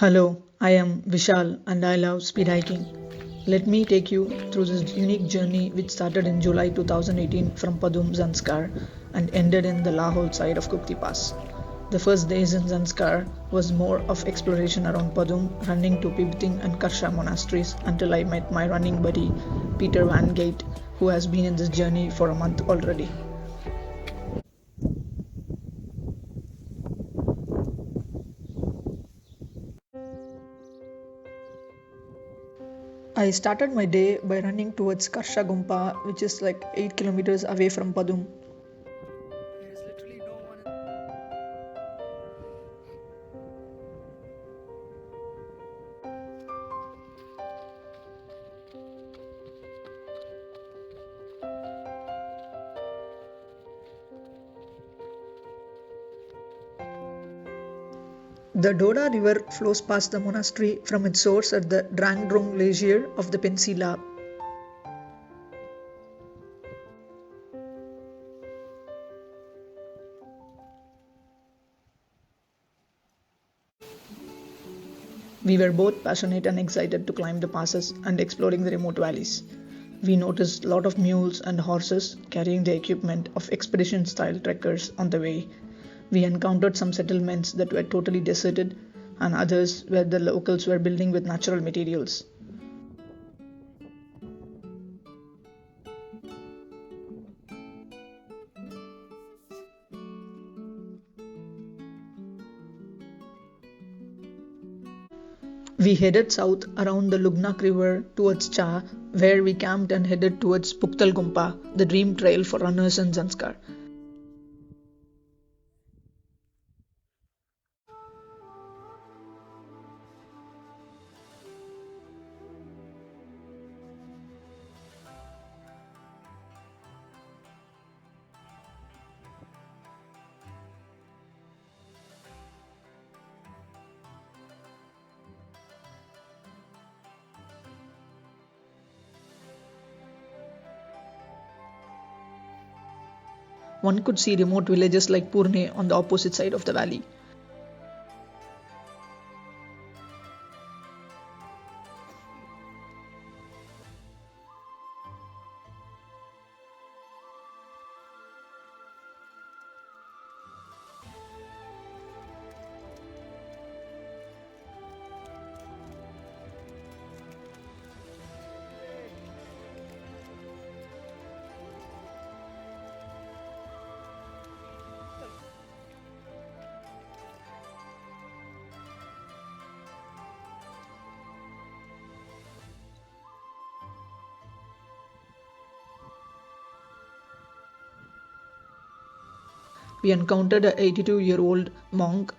Hello, I am Vishal and I love speed hiking. Let me take you through this unique journey which started in July 2018 from Padum, Zanskar and ended in the Lahore side of Kukti Pass. The first days in Zanskar was more of exploration around Padum, running to Pibiting and Karsha monasteries until I met my running buddy Peter Van Gate, who has been in this journey for a month already. I started my day by running towards Karsha Gumpa, which is like 8 kilometers away from Padum. The Doda River flows past the monastery from its source at the Drangdrung Glacier of the Pensila. We were both passionate and excited to climb the passes and exploring the remote valleys. We noticed a lot of mules and horses carrying the equipment of expedition style trekkers on the way. We encountered some settlements that were totally deserted and others where the locals were building with natural materials. We headed south around the Lugnak River towards Cha, where we camped and headed towards Puktal Gumpa, the dream trail for runners in Zanskar. One could see remote villages like Purne on the opposite side of the valley. We encountered a 82-year-old monk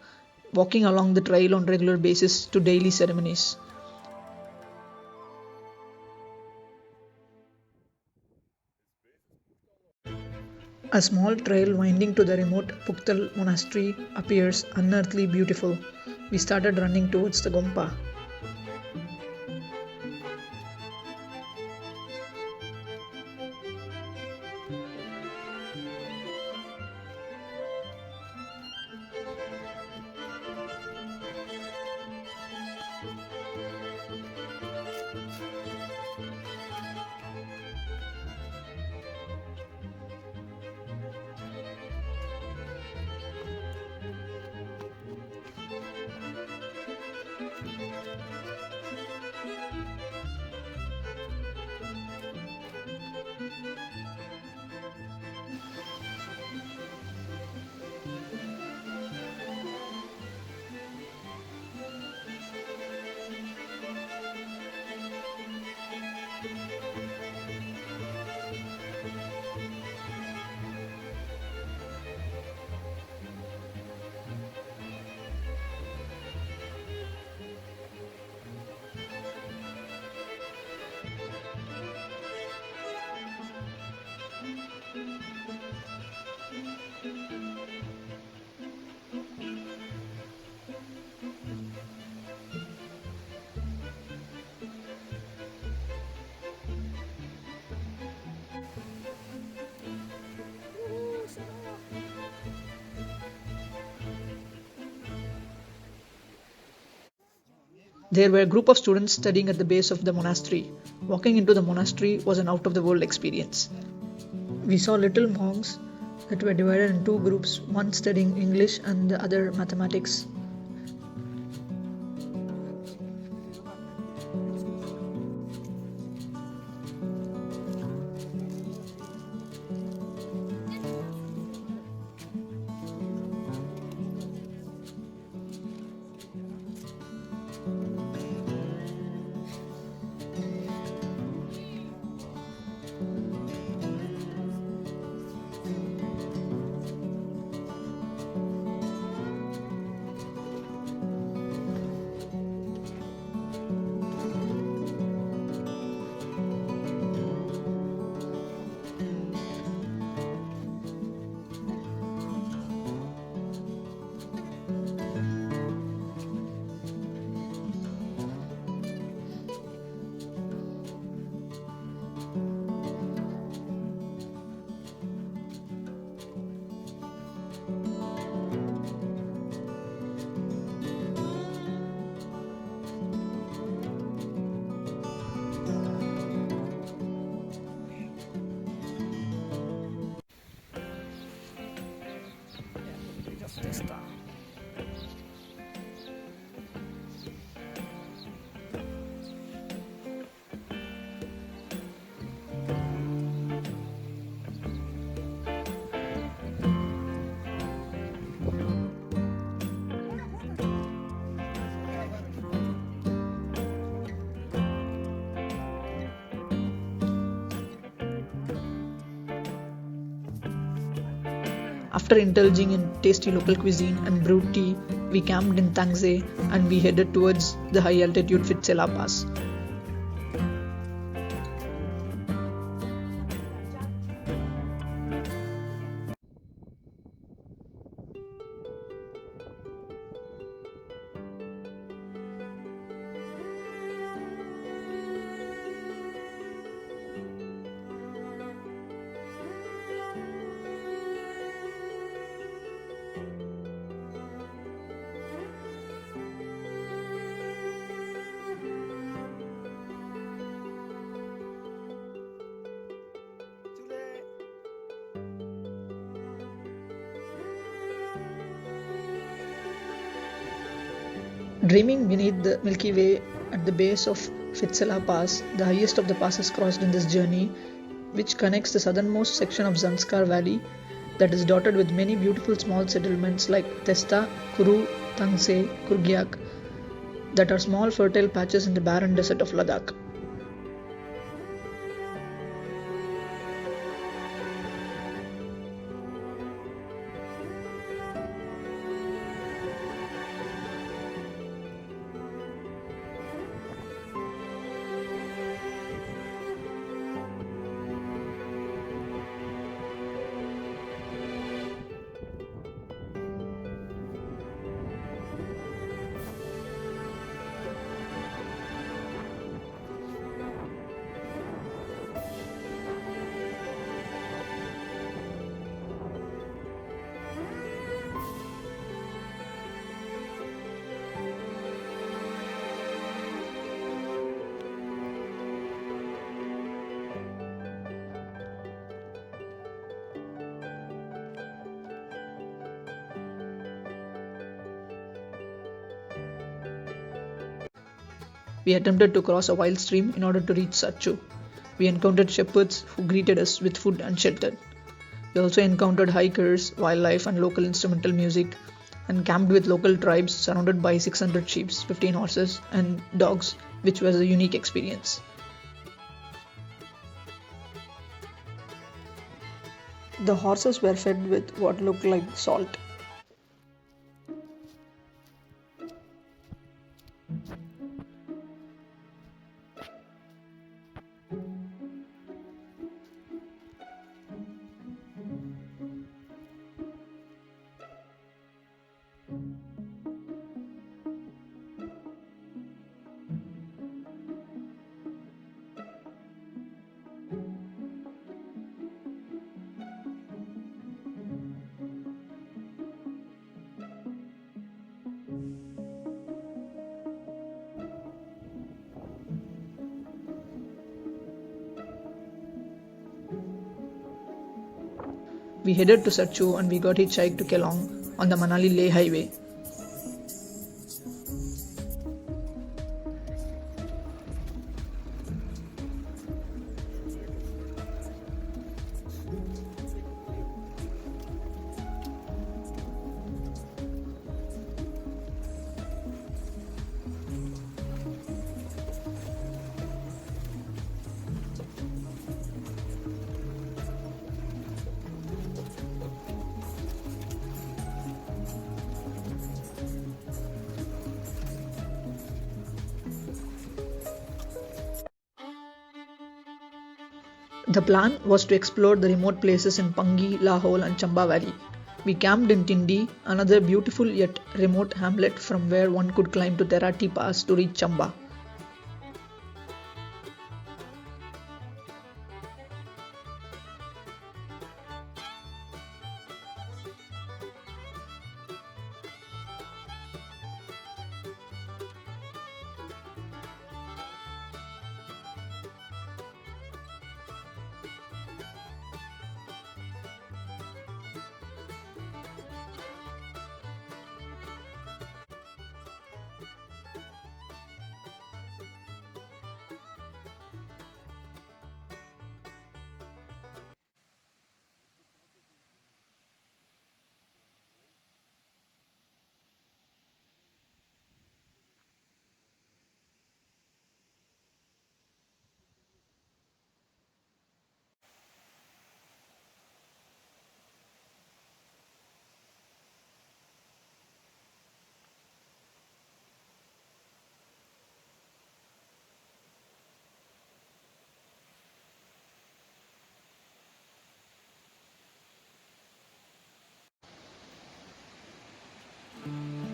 walking along the trail on regular basis to daily ceremonies. A small trail winding to the remote Puktal monastery appears unearthly beautiful. We started running towards the Gompa. There were a group of students studying at the base of the monastery. Walking into the monastery was an out of the world experience. We saw little monks that were divided in two groups, one studying English and the other mathematics. After indulging in tasty local cuisine and brewed tea, we camped in Tangze and we headed towards the high altitude Fitzela Pass. Dreaming beneath the Milky Way at the base of Fitzela Pass, the highest of the passes crossed in this journey, which connects the southernmost section of Zanskar Valley that is dotted with many beautiful small settlements like Testa, Kuru, Tangse, Kurgyak, that are small fertile patches in the barren desert of Ladakh. We attempted to cross a wild stream in order to reach Satchu. We encountered shepherds who greeted us with food and shelter. We also encountered hikers, wildlife, and local instrumental music, and camped with local tribes surrounded by 600 sheep, 15 horses, and dogs, which was a unique experience. The horses were fed with what looked like salt. We headed to Satchu and we got hitchhiked to Kelong on the Manali-Leh highway. The plan was to explore the remote places in Pangi, Lahore and Chamba Valley. We camped in Tindi, another beautiful yet remote hamlet from where one could climb to Terati Pass to reach Chamba.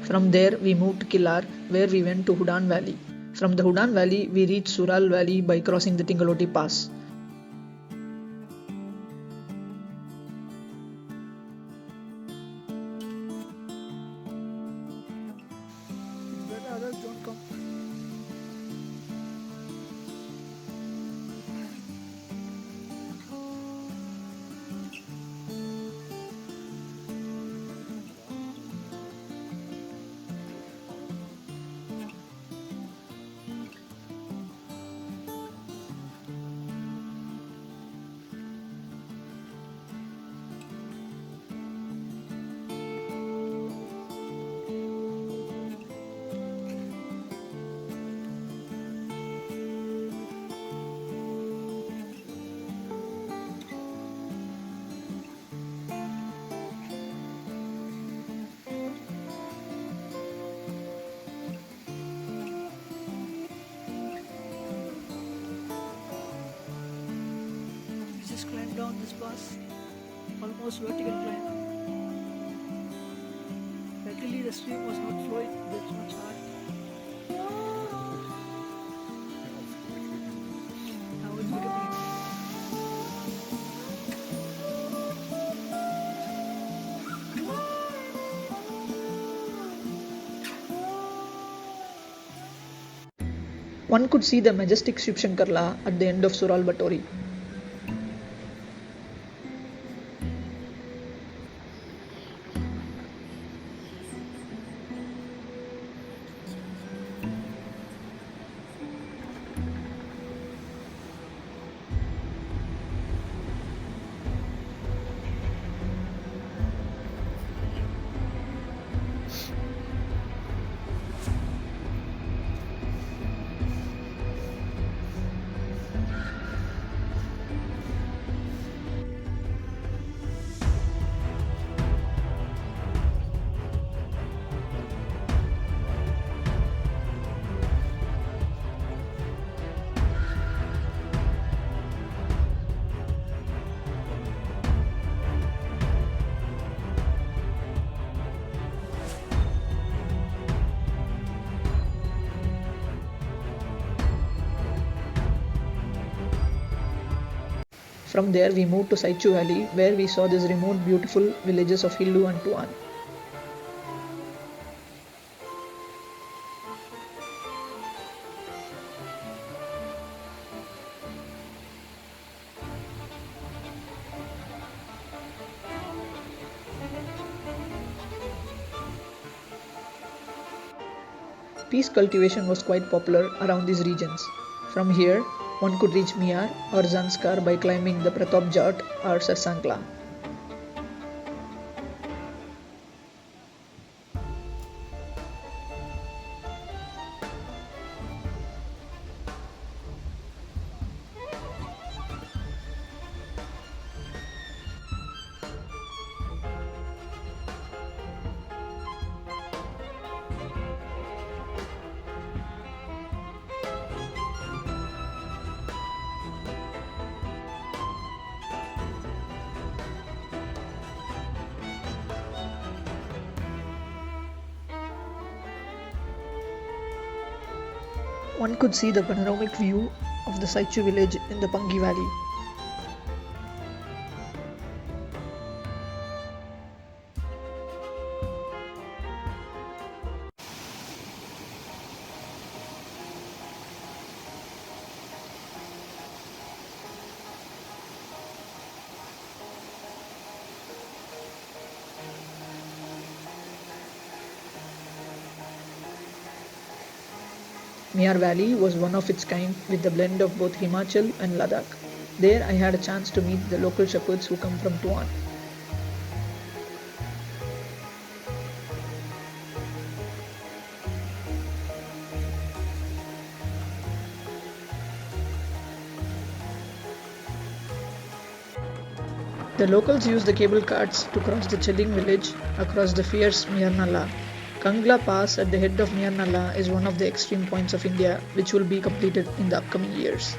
From there, we moved to Kilar, where we went to Hudan Valley. From the Hudan Valley, we reached Sural Valley by crossing the Tingaloti Pass. Others don't come. Just climbed down this pass, almost vertical climb. Luckily the stream was not flowing that much hard. Now it's becoming. One could see the majestic Shiv Shankarla at the end of Sural Batori. From there we moved to Saichu Valley, where we saw these remote beautiful villages of Hillu and Tuan. Peace cultivation was quite popular around these regions. From here, one could reach Miar or Zanskar by climbing the Pratap Jat or Sarsankla. One could see the panoramic view of the Saichu village in the Pangi Valley. Miar Valley was one of its kind with the blend of both Himachal and Ladakh. There I had a chance to meet the local shepherds who come from Tuan. The locals use the cable carts to cross the Chelling village across the fierce Miarnala. Kangla Pass at the head of Miarnala is one of the extreme points of India which will be completed in the upcoming years.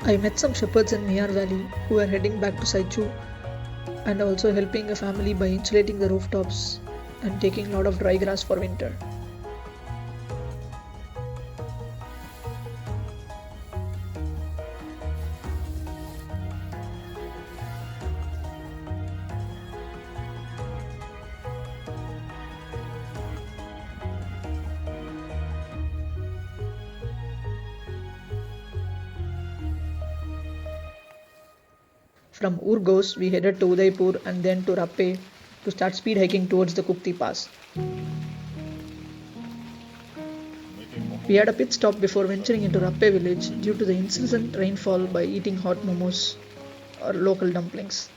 I met some shepherds in Miar Valley who were heading back to Saichu and also helping a family by insulating the rooftops and taking a lot of dry grass for winter. From Urgos, we headed to Udaipur and then to Rappe to start speed hiking towards the Kukti Pass. We had a pit stop before venturing into Rappe village due to the incessant rainfall by eating hot momos or local dumplings.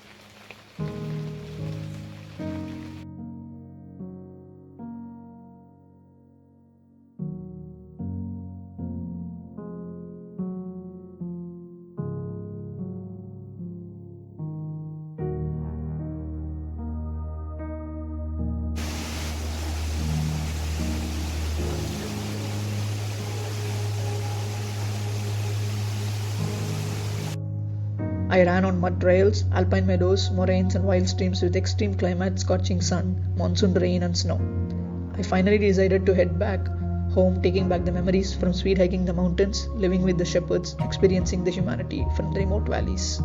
I ran on mud trails, alpine meadows, moraines and wild streams with extreme climate, scorching sun, monsoon rain and snow. I finally decided to head back home, taking back the memories from speed hiking the mountains, living with the shepherds, experiencing the humanity from the remote valleys.